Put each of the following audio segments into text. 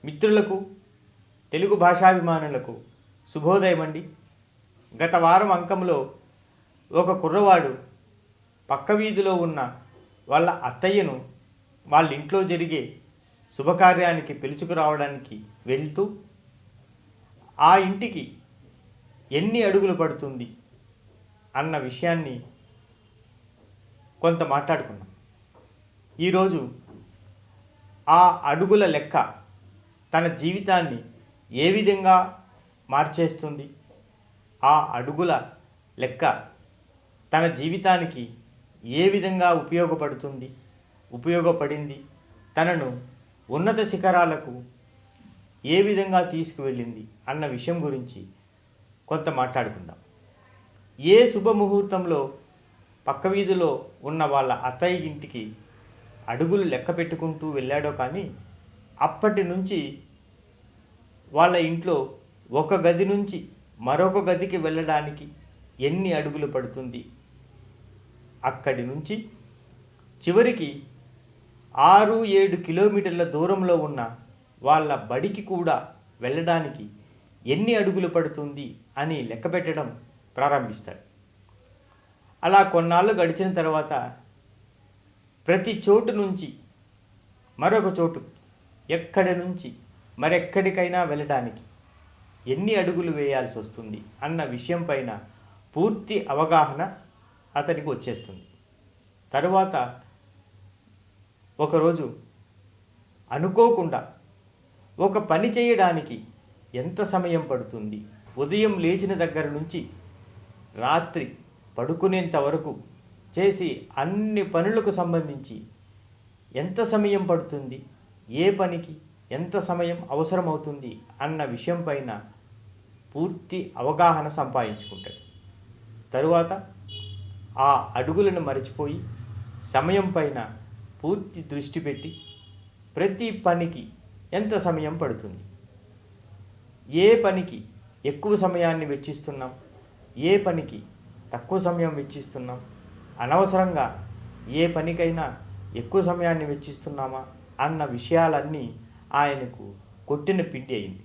మిత్రులకు, తెలుగు భాషాభిమానులకు శుభోదయం అండి. గత వారం అంకంలో ఒక కుర్రవాడు పక్క వీధిలో ఉన్న వాళ్ళ అత్తయ్యను వాళ్ళ ఇంట్లో జరిగే శుభకార్యానికి పిలుచుకురావడానికి వెళ్తూ ఆ ఇంటికి ఎన్ని అడుగులు పడుతుంది అన్న విషయాన్ని కొంత మాట్లాడుకున్నాం. ఈరోజు ఆ అడుగుల లెక్క తన జీవితాన్ని ఏ విధంగా మార్చేస్తుంది, ఆ అడుగుల లెక్క తన జీవితానికి ఏ విధంగా ఉపయోగపడింది, తనను ఉన్నత శిఖరాలకు ఏ విధంగా తీసుకువెళ్ళింది అన్న విషయం గురించి కొంత మాట్లాడుకుందాం. ఏ శుభముహూర్తంలో పక్క వీధిలో ఉన్న వాళ్ళ అత్తయ్య ఇంటికి అడుగులు లెక్క పెట్టుకుంటూ వెళ్ళాడో కానీ అప్పటి నుంచి వాళ్ళ ఇంట్లో ఒక గది నుంచి మరొక గదికి వెళ్ళడానికి ఎన్ని అడుగులు పడుతుంది, అక్కడి నుంచి చివరికి 6-7 కిలోమీటర్ల దూరంలో ఉన్న వాళ్ళ బడికి కూడా వెళ్ళడానికి ఎన్ని అడుగులు పడుతుంది అని లెక్క పెట్టడం ప్రారంభిస్తాడు. అలా కొన్నాళ్ళు గడిచిన తర్వాత ప్రతి చోటు నుంచి మరొక చోటు, ఎక్కడి నుంచి మరెక్కడికైనా వెళ్ళడానికి ఎన్ని అడుగులు వేయాల్సి వస్తుంది అన్న విషయం పైన పూర్తి అవగాహన అతనికి వచ్చేస్తుంది. తరువాత ఒకరోజు అనుకోకుండా ఒక పని చేయడానికి ఎంత సమయం పడుతుంది, ఉదయం లేచిన దగ్గర నుంచి రాత్రి పడుకునేంత వరకు చేసి అన్ని పనులకు సంబంధించి ఎంత సమయం పడుతుంది, ఏ పనికి ఎంత సమయం అవసరమవుతుంది అన్న విషయం పైన పూర్తి అవగాహన సంపాదించుకుంటాడు. తరువాత ఆ అడుగులను మరచిపోయి సమయం పైన పూర్తి దృష్టి పెట్టి ప్రతి పనికి ఎంత సమయం పడుతుంది, ఏ పనికి ఎక్కువ సమయాన్ని వెచ్చిస్తున్నాం, ఏ పనికి తక్కువ సమయం వెచ్చిస్తున్నాం, అనవసరంగా ఏ పనికైనా ఎక్కువ సమయాన్ని వెచ్చిస్తున్నామా అన్న విషయాలన్నీ ఆయనకు కొట్టిన పిండి అయింది.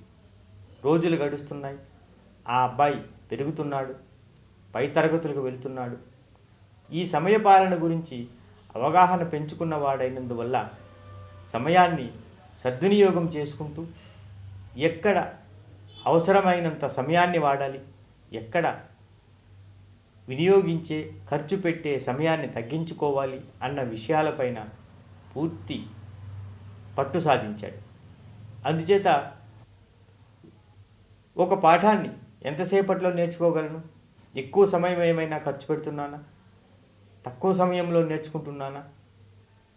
రోజులు గడుస్తున్నాయి. ఆ అబ్బాయి పెరుగుతున్నాడు, పై తరగతులకు వెళ్తున్నాడు. ఈ సమయపాలన గురించి అవగాహన పెంచుకున్నవాడైనందువల్ల సమయాన్ని సద్వినియోగం చేసుకుంటూ ఎక్కడ అవసరమైనంత సమయాన్ని వాడాలి, ఎక్కడ వినియోగించే ఖర్చు పెట్టే సమయాన్ని తగ్గించుకోవాలి అన్న విషయాలపైన పూర్తి పట్టు సాధించాడు. అందుచేత ఒక పాఠాన్ని ఎంతసేపట్లో నేర్చుకోగలను, ఎక్కువ సమయం ఏమైనా ఖర్చు పెడుతున్నానా, తక్కువ సమయంలో నేర్చుకుంటున్నానా,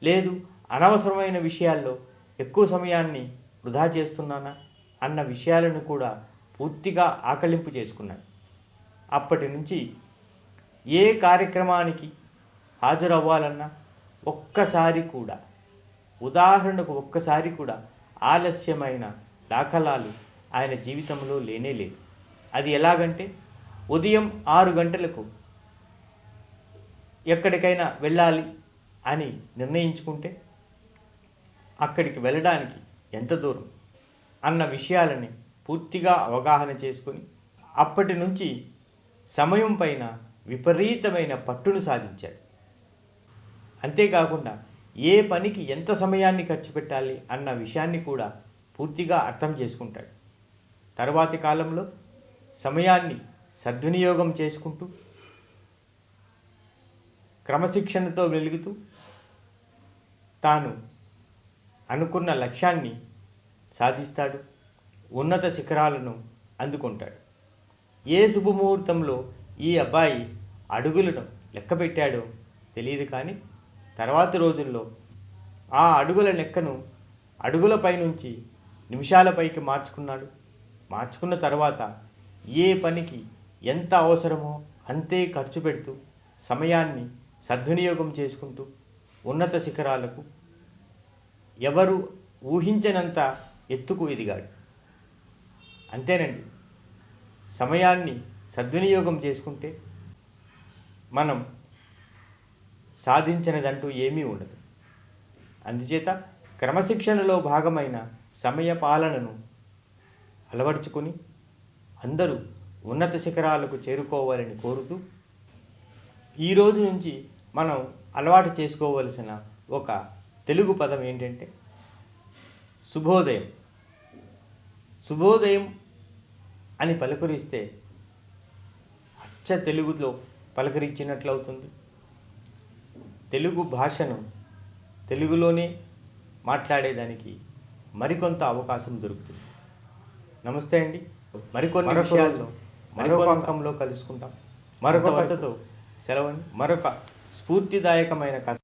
లేదు అనవసరమైన విషయాల్లో ఎక్కువ సమయాన్ని వృధా చేస్తున్నానా అన్న విషయాలను కూడా పూర్తిగా ఆకళింపు చేసుకున్నాను. అప్పటి నుంచి ఏ కార్యక్రమానికి హాజరవ్వాలన్నా ఉదాహరణకు ఒక్కసారి కూడా ఆలస్యమైన దాఖలాలు ఆయన జీవితంలో లేనేలేదు. అది ఎలాగంటే ఉదయం 6 గంటలకు ఎక్కడికైనా వెళ్ళాలి అని నిర్ణయించుకుంటే అక్కడికి వెళ్ళడానికి ఎంత దూరం అన్న విషయాలని పూర్తిగా అవగాహన చేసుకొని అప్పటి నుంచి సమయం పైన విపరీతమైన పట్టును సాధించాడు. అంతేకాకుండా ఏ పనికి ఎంత సమయాన్ని ఖర్చు పెట్టాలి అన్న విషయాన్ని కూడా పూర్తిగా అర్థం చేసుకుంటాడు. తరువాతి కాలంలో సమయాన్ని సద్వినియోగం చేసుకుంటూ క్రమశిక్షణతో వెలుగుతూ తాను అనుకున్న లక్ష్యాన్ని సాధిస్తాడు, ఉన్నత శిఖరాలను అందుకుంటాడు. ఏ శుభముహూర్తంలో ఈ అబ్బాయి అడుగులను లెక్క పెట్టాడో తెలియదు, కానీ తర్వాతి రోజుల్లో ఆ అడుగుల లెక్కను అడుగులపై నుంచి నిమిషాలపైకి మార్చుకున్న తర్వాత ఏ పనికి ఎంత అవసరమో అంతే ఖర్చు పెడుతూ సమయాన్ని సద్వినియోగం చేసుకుంటూ ఉన్నత శిఖరాలకు ఎవరు ఊహించనంత ఎత్తుకు ఎదిగాడు. అంతేనండి, సమయాన్ని సద్వినియోగం చేసుకుంటే మనం సాధించినదంటూ ఏమీ ఉండదు. అందుచేత క్రమశిక్షణలో భాగమైన సమయ పాలనను అలవర్చుకొని అందరూ ఉన్నత శిఖరాలకు చేరుకోవాలని కోరుతూ ఈ రోజు నుంచి మనం అలవాటు చేసుకోవలసిన ఒక తెలుగు పదం ఏంటంటే శుభోదయం. శుభోదయం అని పలకరిస్తే అచ్చ తెలుగులో పలకరించినట్లవుతుంది. తెలుగు భాషను తెలుగులోనే మాట్లాడేదానికి మరికొంత అవకాశం దొరుకుతుంది. నమస్తే అండి. మరికొన్ని విషయాల్లో మరొక అంకంలో కలుసుకుంటాం. మరొక కథతో సెలవు. మరొక స్ఫూర్తిదాయకమైన కథ